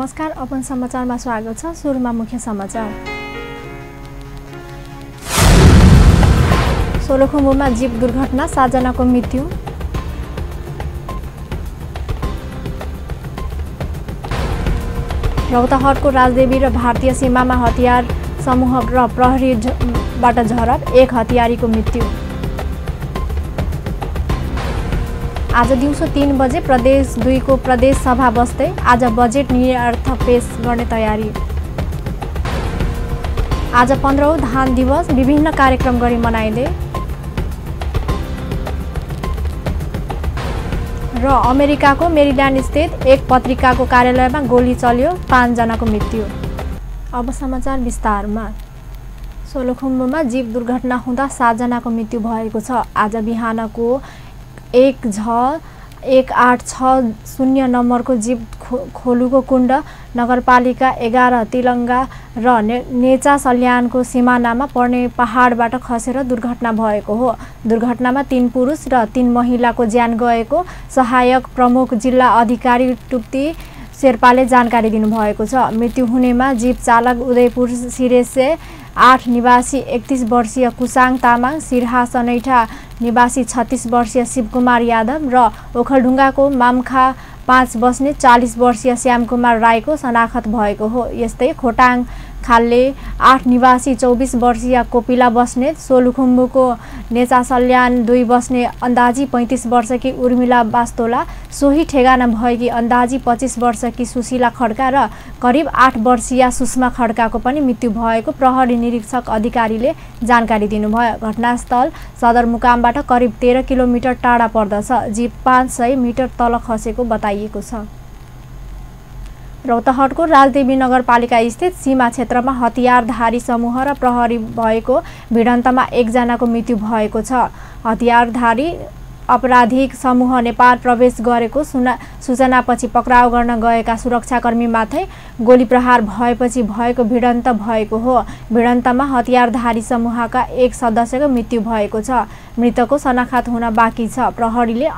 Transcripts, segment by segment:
नमस्कार, अपन समाचारमा स्वागत छ। सुरुमा मुख्य समाचार। सोलुखुम्बुमा जीप दुर्घटना, 7 जनाको मृत्यु। रौतहटको राजदेवी र भारतीय सीमामा हतियार समूह र प्रहरीबाट झडप, 1 हतियारीको मृत्यु। आज दिउँसो 3 बजे प्रदेश 2 को प्रदेश सभा बस्दै आज बजेट निर्णयार्थ पेश गर्ने तयारी। आज 15औं धान दिवस, विभिन्न कार्यक्रम गरी मनाइँदै। र अमेरिकाको मेरील्यान्ड स्थित एक पत्रिकाको कार्यालयमा गोली चल्यो, 5 जनाको मृत्यु। अब समाचार विस्तारमा। सोलुखुम्बुमा जीप दुर्घटना हुँदा 7 जनाको मृत्यु भएको छ। आज बिहानको 1J1860 नम्बरको जीप खोलुको कुण्ड नगरपालिका 11 तिलङ्गा र नेचा सल्यानको सिमानामा पर्ने पहाडबाट खसेर दुर्घटना भएको हो। दुर्घटनामा 3 पुरुष र 3 महिलाको ज्यान गएको सहायक प्रमुख जिल्ला अधिकारी टुप्ती शेर्पाले जानकारी दिनुभएको छ। मृत्यु हुनेमा जीप चालक उदयपुर सिरेसे 8 निवासी 31 वर्षीय कुसाङ तामाङ, सिरहा सनैठा निवासी 36 वर्षीय शिवकुमार यादव र ओखलढुङ्गाको मामखा 5 बस्ने 40 वर्षीय श्यामकुमार राईको शनाखत भएको हो। यस्तै खोटाङ खाल्ले 8 निवासी 24 वर्षीय कोपिला बस्नेत, सोलुखुम्बुको नेचा सल्यान 2 बस्ने अन्दाजी 35 वर्षकी उर्मिला बास्तोला, सोही ठेगाना भएकी अन्दाजी 25 वर्षकी सुशीला खड्का र करिब 8 वर्षीय सुषमा खड्काको पनि मृत्यु भएको प्रहरी निरीक्षक अधिकारीले जानकारी दिनुभयो। घटनास्थल सदरमुकामबाट करिब 13 किलोमिटर टाढा पर्दछ। जीप 500 मिटर तल खसेको बताइएको छ। रौतहटको राजदेवी नगरपालिका स्थित सीमा क्षेत्रमा हतियारधारी समूह र प्रहरी भएको भिडन्तमा 1 जनाको मृत्यु भएको छ। हतियारधारी अपराधिक समूह नेपाल प्रवेश गरेको सूचनापछि पक्राउ गर्न गएका सुरक्षाकर्मीमाथि गोली प्रहार भएपछि भएको भिडन्त भएको हो। भिडन्तमा हतियारधारी समूहका 1 सदस्यको मृत्यु भएको छ। मृतकको शनाखत हुन बाँकी छ। प्रहरीले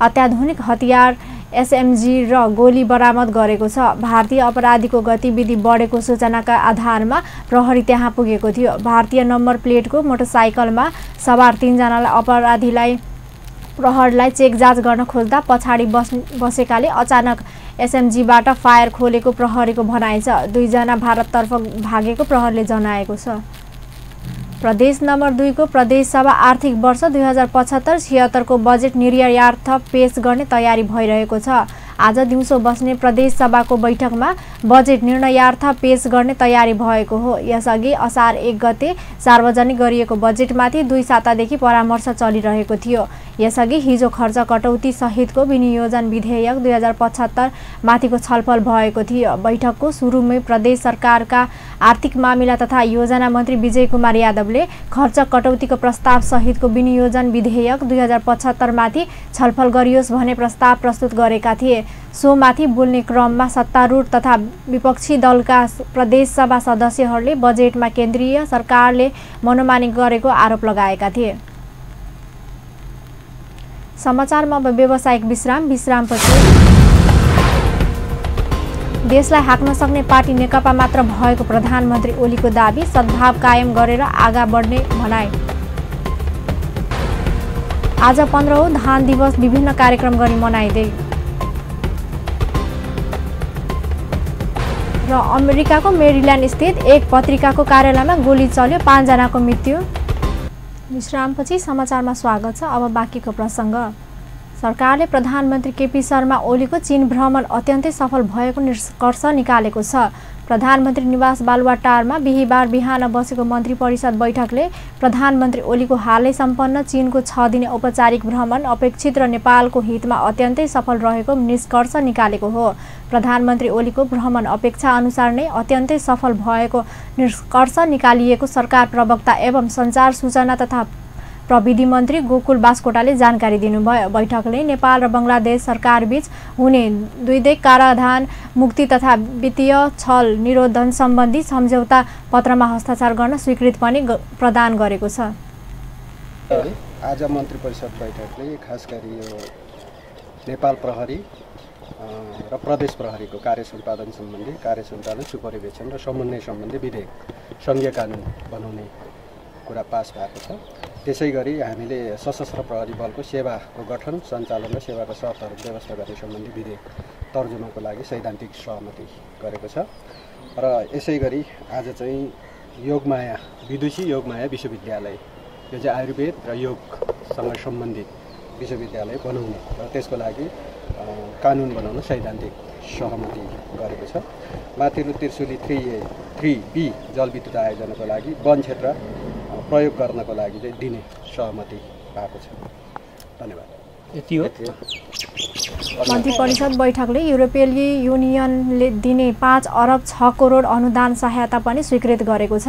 अत्याधुनिक हतियार SMG र गोली बरामद गरेको छ। भारतीय अपराधीको गतिविधि बढेको सूचनाका आधारमा प्रहरी त्यहाँ पुगेको थियो। भारतीय नम्बर प्लेटको मोटरसाइकलमा सवार 3 जनालाई अपराधीलाई प्रहरीलाई चेक जाँच गर्न खोज्दा पछाडि बसेकाले अचानक SMGबाट फायर खोलेको प्रहरीको भनाइ छ। 2 जना भारततर्फ भागेको प्रहरीले जनाएको छ। प्रदेश नम्बर 2 को प्रदेश सभा आर्थिक वर्ष 2075-76 को बजेट निर्णयार्थ पेश गर्ने तयारी भइरहेको छ। आज दिउँसो बस्ने प्रदेश सभाको बैठकमा बजेट निर्णयार्थ पेश गर्ने तयारी भएको हो। यसअघि असार 1 गते सार्वजनिक गरिएको बजेटमाथि 2 सातादेखि परामर्श चलिरहेको थियो। यसअघि हिजो खर्च कटौती सहितको विनियोजन विधेयक 2075 माथिको छलफल भएको थियो। बैठकको सुरुमै प्रदेश सरकारका आर्थिक मामिला तथा योजना मन्त्री विजय कुमार यादवले खर्च कटौतीको प्रस्ताव सहितको विनियोजन विधेयक 2075 माथि छलफल गरियोस् भन्ने प्रस्ताव प्रस्तुत गरेका थिए। सोमाथि बोल्ने क्रममा सत्तारूढ तथा विपक्षी दलका प्रदेश सभा सदस्यहरूले बजेटमा केन्द्रीय सरकारले मनोमानी गरेको आरोप लगाएका थिए। समाचारमा अब व्यावसायिक विश्रामपछि। देशलाई हाक्न सक्ने पार्टी नेकपा मात्र भएको प्रधानमन्त्री ओलीको दाबी, सद्भाव कायम गरेर आगा बढ्ने भनाइ। आज 15औं धान दिवस, विभिन्न कार्यक्रम गरी मनाइँदै। र अमेरिकाको मेरील्यान्ड स्थित एक पत्रिकाको कार्यालयमा गोली चल्यो, 5 जनाको मृत्यु। विश्रामपछि समाचारमा स्वागत छ। अब बाँकीको प्रसङ्ग। सरकारले प्रधानमन्त्री केपी शर्मा ओलीको चीन भ्रमण अत्यन्तै सफल भएको निष्कर्ष निकालेको छ। प्रधानमन्त्री निवास बालुवाटारमा बिहीबार बिहान बसेको मन्त्री परिषद बैठकले प्रधानमन्त्री ओलीको हालै सम्पन्न चीनको 6 दिने औपचारिक भ्रमण अपेक्षित र नेपालको हितमा अत्यन्तै सफल रहेको निष्कर्ष निकालेको हो। प्रधानमन्त्री ओलीको भ्रमण अपेक्षा अनुसार नै अत्यन्तै सफल भएको निष्कर्ष निकालिएको सरकार प्रवक्ता एवं सञ्चार सूचना तथा प्रविधि मन्त्री गोकुल बास्कोटाले जानकारी दिनुभयो। बैठकले नेपाल र बङ्गलादेश सरकारबीच हुने द्वैदेशिक कराधान मुक्ति तथा वित्तीय छल निरोधन सम्बन्धी सम्झौता पत्रमा हस्ताक्षर गर्न स्वीकृति पनि प्रदान गरेको छ। आज मन्त्री परिषद बैठकले खास गरी यो नेपाल प्रहरी र प्रदेश प्रहरीको कार्य सम्पादन सम्बन्धी कार्य सञ्चालन सुपरिवेक्षण र समन्वय सम्बन्धी विधेयक सङ्घीय कानुन बनाउने कुरा पास भएको छ। त्यसै गरी हामीले सशस्त्र प्रहरी बलको सेवाको गठन, सञ्चालन र सेवाको शर्तहरू व्यवस्था गर्ने सम्बन्धी विधेयक तर्जुमाको लागि सैद्धान्तिक सहमति गरेको छ। र यसै गरी आज चाहिँ योगमाया विदुषी योगमाया विश्वविद्यालय, यो चाहिँ आयुर्वेद र योगसँग सम्बन्धित विश्वविद्यालय बनाउने र त्यसको लागि कानुन बनाउन सैद्धान्तिक सहमति गरेको छ। माथिल्लो त्रिशुली 3B जलविद्युत आयोजनाको लागि वन क्षेत्र प्रयोग गर्नको लागि चाहिँ दिने सहमति भएको छ। धन्यवाद। यति हो। मन्त्री परिषद बैठकले युरोपेली युनियनले दिने 5 अरब 6 करोड अनुदान सहायता पनि स्वीकृत गरेको छ।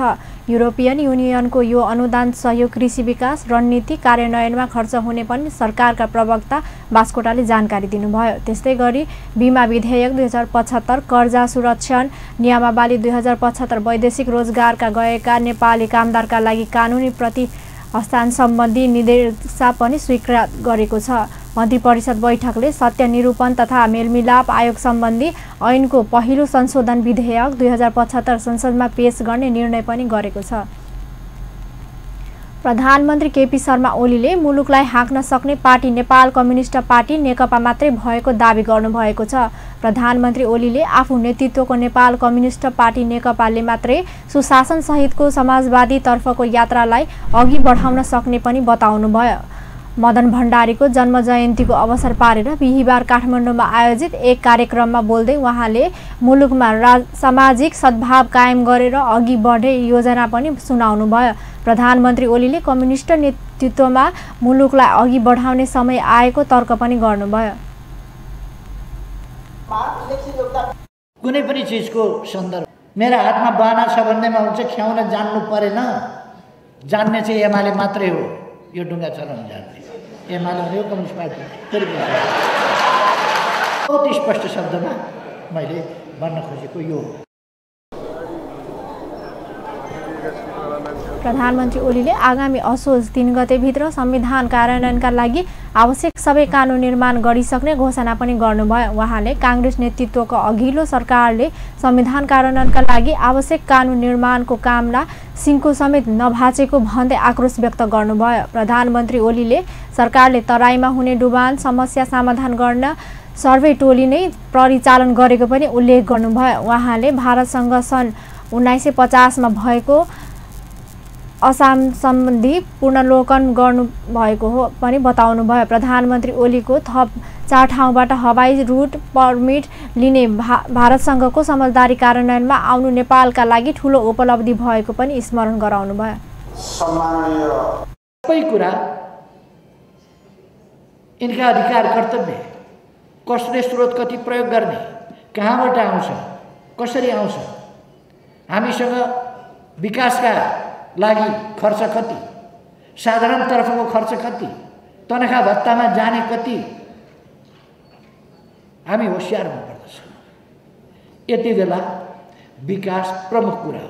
युरोपियन युनियनको यो अनुदान सहयोग कृषि विकास रणनीति कार्यान्वयनमा खर्च हुने पनि सरकारका प्रवक्ता बास्कोटाले जानकारी दिनुभयो। त्यस्तै गरी बीमा विधेयक 2075, कर्जा सुरक्षण नियमावली 2075, वैदेशिक रोजगारका गएका नेपाली कामदारका लागि कानुनी प्रति हस्तान्तरण सम्बन्धी निर्देशिका पनि स्वीकृत गरेको छ। मन्त्री परिषद बैठकले सत्य निरूपण तथा मेलमिलाप आयोग सम्बन्धी ऐनको पहिलो संशोधन विधेयक 2075 संसदमा पेश गर्ने निर्णय पनि गरेको छ। प्रधानमन्त्री केपी शर्मा ओलीले मुलुकलाई हाँक्न सक्ने पार्टी नेपाल कम्युनिस्ट पार्टी नेकपा मात्रै भएको दाबी गर्नुभएको छ। प्रधानमन्त्री ओलीले आफू नेतृत्वको नेपाल कम्युनिस्ट पार्टी नेकपाले मात्रै सुशासन सहितको समाजवादी तर्फको यात्रालाई अघि बढाउन सक्ने पनि बताउनुभयो। मदन भण्डारीको जन्म जयन्तीको अवसर पारेर बिहिबार काठमाडौँमा आयोजित एक कार्यक्रममा बोल्दै उहाँले मुलुकमा सामाजिक सद्भाव कायम गरेर अघि बढ्ने योजना पनि सुनाउनुभयो। प्रधानमन्त्री ओलीले कम्युनिस्ट नेतृत्वमा मुलुकलाई अघि बढाउने समय आएको तर्क पनि गर्नुभयो। कुनै पनि चिजको सन्दर्भ मेरा हातमा बाना छ भन्नेमा हुन्छ, ख्याउन जान्नु परेन। जान्ने चाहिँ एमाले मात्रै हो, यो ढुङ्गा चलाउन जान्ने एमाले हो, कम्युनिस्ट पार्टी। बहुत स्पष्ट शब्दमा मैले भन्न खोजेको यो हो। प्रधानमन्त्री ओलीले आगामी असोज 3 गतेभित्र संविधान कार्यान्वयनका लागि आवश्यक सबै कानुन निर्माण गरिसक्ने घोषणा पनि गर्नुभयो। उहाँले काङ्ग्रेस नेतृत्वको अघिल्लो सरकारले संविधान कार्यान्वयनका लागि आवश्यक कानुन निर्माणको काममा सिङ्को समेत नभाचेको भन्दै आक्रोश व्यक्त गर्नुभयो। प्रधानमन्त्री ओलीले सरकारले तराईमा हुने डुबान समस्या समाधान गर्न सर्वे टोली नै परिचालन गरेको पनि उल्लेख गर्नुभयो। उहाँले भारतसँग सन् 1950 मा भएको असम सम्बन्धी पुनर्लोकन गर्नुभएको हो पनि बताउनुभयो। प्रधानमन्त्री ओलीको थप 4 ठाउँबाट हवाई रुट पर्मिट लिने भारतसँगको समझदारी कार्यान्वयनमा आउनु नेपालका लागि ठूलो उपलब्धि भएको पनि स्मरण गराउनुभयो। सबै कुरा यिनका अधिकार कर्तव्य, कसले स्रोत कति प्रयोग गर्ने, कहाँबाट आउँछ, कसरी आउँछ, हामीसँग विकासका लागि खर्च कति, साधारण तर्फको खर्च कति, तनखा भत्तामा जाने कति, हामी होशियार हुनुपर्दछ। यति बेला विकास प्रमुख कुरा हो,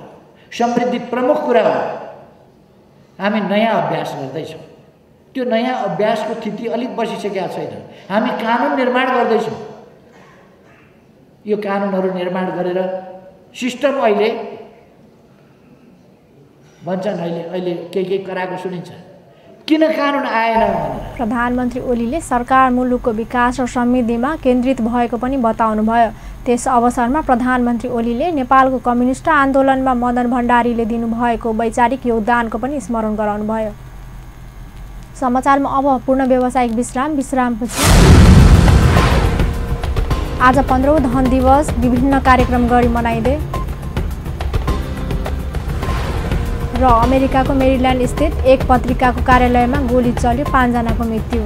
समृद्धि प्रमुख कुरा हो। हामी नयाँ अभ्यास गर्दैछौँ। त्यो नयाँ अभ्यासको स्थिति अलिक बसिसकेका छैन। हामी कानुन निर्माण गर्दैछौँ। यो कानुनहरू निर्माण गरेर सिस्टम अहिले भन्छन्, अहिले केही कराएको सुनिन्छ, किन कानुन आएन भनेर। प्रधानमन्त्री ओलीले सरकार मुलुकको विकास र समृद्धिमा केन्द्रित भएको पनि बताउनुभयो। त्यस अवसरमा प्रधानमन्त्री ओलीले नेपालको कम्युनिस्ट आन्दोलनमा मदन भण्डारीले दिनुभएको वैचारिक योगदानको पनि स्मरण गराउनुभयो। समाचारमा अब पूर्ण व्यावसायिक विश्रामपछि आज 15औं धन दिवस विभिन्न कार्यक्रम गरी मनाइँदै र अमेरिकाको मेरील्यान्ड स्थित एक पत्रिकाको कार्यालयमा गोली चल्यो, 5 जनाको मृत्यु।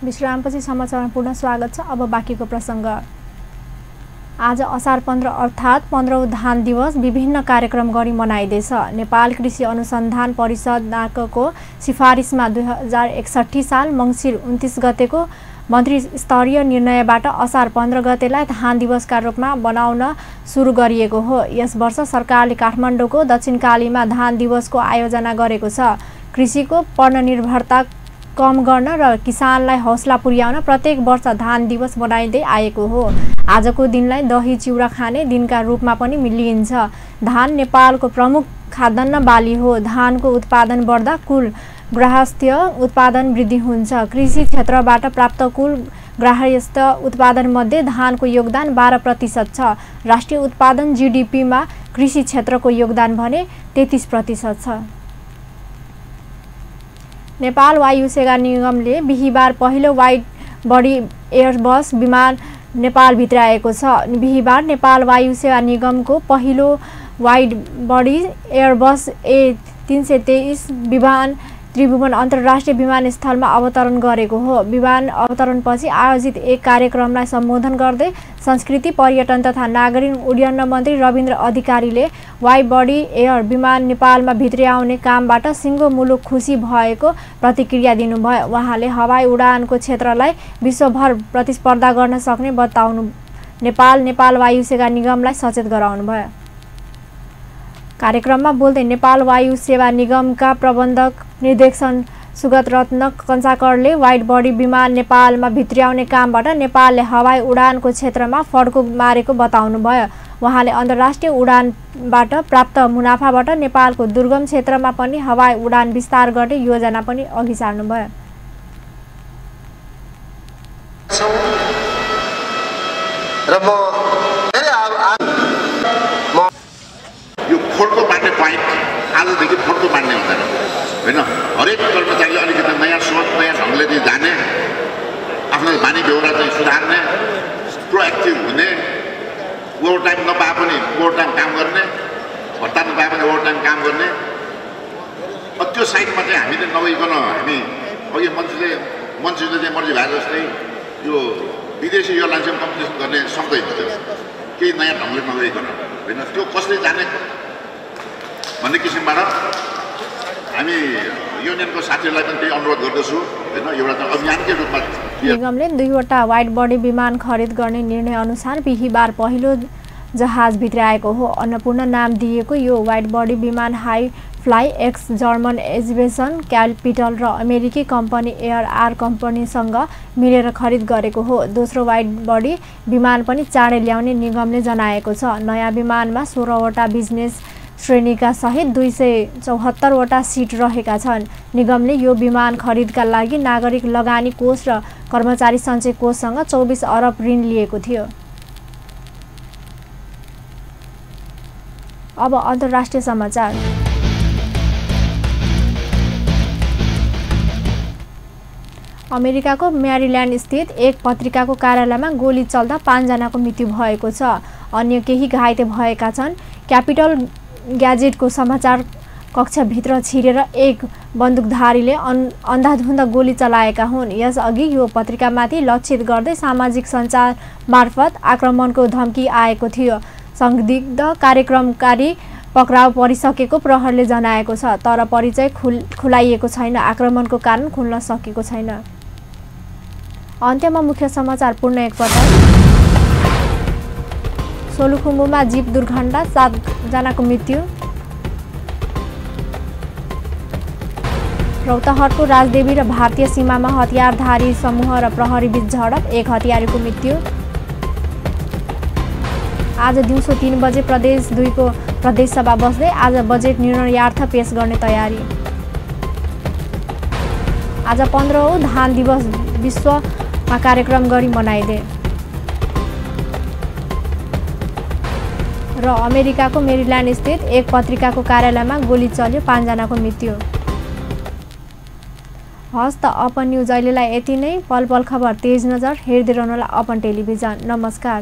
विश्रामपछि समाचारमा पुनः स्वागत छ। अब बाँकीको प्रसङ्ग। आज असार 15 अर्थात् 15औं धान दिवस विभिन्न कार्यक्रम गरी मनाइँदैछ। नेपाल कृषि अनुसन्धान परिषद नाकको सिफारिसमा 2061 साल मङ्सिर 29 गतेको मन्त्री स्तरीय निर्णयबाट असार 15 गतेलाई धान दिवसका रूपमा बनाउन सुरु गरिएको हो। यस वर्ष सरकारले काठमाडौँको दक्षिणकालीमा धान दिवसको आयोजना गरेको छ। कृषिको पर्णनिर्भरता कम गर्न र किसानलाई हौसला पुर्याउन प्रत्येक वर्ष धान दिवस मनाइँदै आएको हो। आजको दिनलाई दही चिउरा खाने दिनका रूपमा पनि लिइन्छ। धान नेपालको प्रमुख खाद्यान्न बाली हो। धानको उत्पादन बढ्दा कुल ग्राहस्थ्य उत्पादन वृद्धि हुन्छ। कृषि क्षेत्रबाट प्राप्त कुल ग्राहस्थ्य उत्पादन मध्ये धानको योगदान 12% छ। राष्ट्रिय उत्पादन जीडीपीमा कृषि क्षेत्रको योगदान भने 33% छ। नेपाल वायु सेवा निगमले बिहीबार पहिलो वाइड बडी एयरबस विमान नेपाल भित्राएको छ। बिहीबार नेपाल वायु सेवा निगमको पहिलो वाइड बडी एयरबस A323 विमान त्रिभुवन अन्तर्राष्ट्रिय विमानस्थलमा अवतरण गरेको हो। विमान अवतरणपछि आयोजित एक कार्यक्रमलाई सम्बोधन गर्दै संस्कृति पर्यटन तथा नागरिक उड्डयन मन्त्री रविन्द्र अधिकारीले वाइड बडी एयर विमान नेपालमा भित्र्याउने कामबाट सिङ्गो मुलुक खुसी भएको प्रतिक्रिया दिनुभयो। उहाँले हवाई उडानको क्षेत्रलाई विश्वभर प्रतिस्पर्धा गर्न सक्ने बताउनु नेपाल वायु सेवा निगमलाई सचेत गराउनुभयो। कार्यक्रममा बोल्दै नेपाल वायु सेवा निगमका प्रबन्धक निर्देशन सुगत रत्न कञ्चाकरले वाइड बडी विमान नेपालमा भित्र्याउने कामबाट नेपालले हवाई उडानको क्षेत्रमा फड्को मारेको बताउनुभयो। उहाँले अन्तर्राष्ट्रिय उडानबाट प्राप्त मुनाफाबाट नेपालको दुर्गम क्षेत्रमा पनि हवाई उडान विस्तार गर्ने योजना पनि अघि सार्नुभयो। यो फोड्को बाँड्ने पोइन्ट आजदेखि फोड्को बाँड्ने हुँदैन होइन। हरेक कर्मचारीले अलिकति नयाँ सोच नयाँ ढङ्गले चाहिँ जाने, आफ्नो बानी बेहोरा चाहिँ सुधार्ने, प्रोएक्टिभ हुने, ओभर टाइम नपाए पनि ओभर टाइम काम गर्ने, भत्ता नपाए पनि ओभर टाइम काम गर्ने। त्यो साइडमा चाहिँ हामीले नगइकन हामी अघि मन्त्रीले चाहिँ मर्जी भए जस्तै यो विदेशी एयरलाइन्ससँग कम्पिटिसन गर्ने सक्दैन थियो, केही नयाँ ढङ्गले नगइकन होइन। त्यो कसले जाने भन्ने किसिमबाट हामी युनियनको साथीहरूलाई पनि त्यही अनुरोध गर्दछु होइन। एउटा त अभियानकै रूपमा निगमले 2वटा वाइड बडी विमान खरिद गर्ने निर्णय अनुसार बिहीबार पहिलो जहाज भित्राएको हो। अन्नपूर्ण नाम दिएको यो वाइड बडी विमान high fly x German aviation capital र अमेरिकी कम्पनी एयर आर कम्पनीसँग मिलेर खरिद गरेको हो। दोस्रो वाइड बडी विमान पनि चाँडै ल्याउने निगमले जनाएको छ। नयाँ विमानमा 16वटा बिजनेस श्रेणीका सहित 274वटा सिट रहेका छन्। निगमले यो विमान खरिदका लागि नागरिक लगानी कोष र कर्मचारी सञ्चय कोषसँग 24 अरब ऋण लिएको थियो। अब अन्तर्राष्ट्रिय समाचार। अमेरिकाको म्यारील्यान्ड स्थित एक पत्रिकाको कार्यालयमा गोली चल्दा 5 जनाको मृत्यु भएको छ। अन्य केही घाइते भएका छन्। क्यापिटल ग्याजेटको समाचार कक्षभित्र छिरेर एक बन्दुकधारीले अन्धाधुन्द गोली चलाएका हुन्। यसअघि यो पत्रिकामाथि लक्षित गर्दै सामाजिक सञ्चार मार्फत आक्रमणको धम्की आएको थियो। संदिग्ध कार्यक्रमकारी पक्राउ परिसकेको प्रहरीले जनाएको छ, तर परिचय खुलाइएको छैन। आक्रमणको कारण खुल्न सकेको छैन। अन्त्यमा मुख्य समाचार पुनः एकपटक। सोलुखुम्बुमा जीप दुर्घटना, 7 जनाको मृत्यु। रौतहटको राजदेवी र भारतीय सीमामा हतियारधारी समूह र प्रहरी बीच झडप, 1 हतियारीको मृत्यु। आज दिउँसो 3 बजे प्रदेश 2 को प्रदेश सभा बस्दै आज बजेट निर्णयार्थ पेश गर्ने तयारी। आज 15औं धान दिवस विश्वमा कार्यक्रम गरी मनाइँदै। र अमेरिकाको मेरील्यान्ड स्थित एक पत्रिकाको कार्यालयमा गोली चल्यो, 5 जनाको मृत्यु। हस् त अपन न्युज अहिलेलाई यति नै। पल पल खबर तेज नजर हेर्दै रहनुहोला अपन टेलिभिजन। नमस्कार।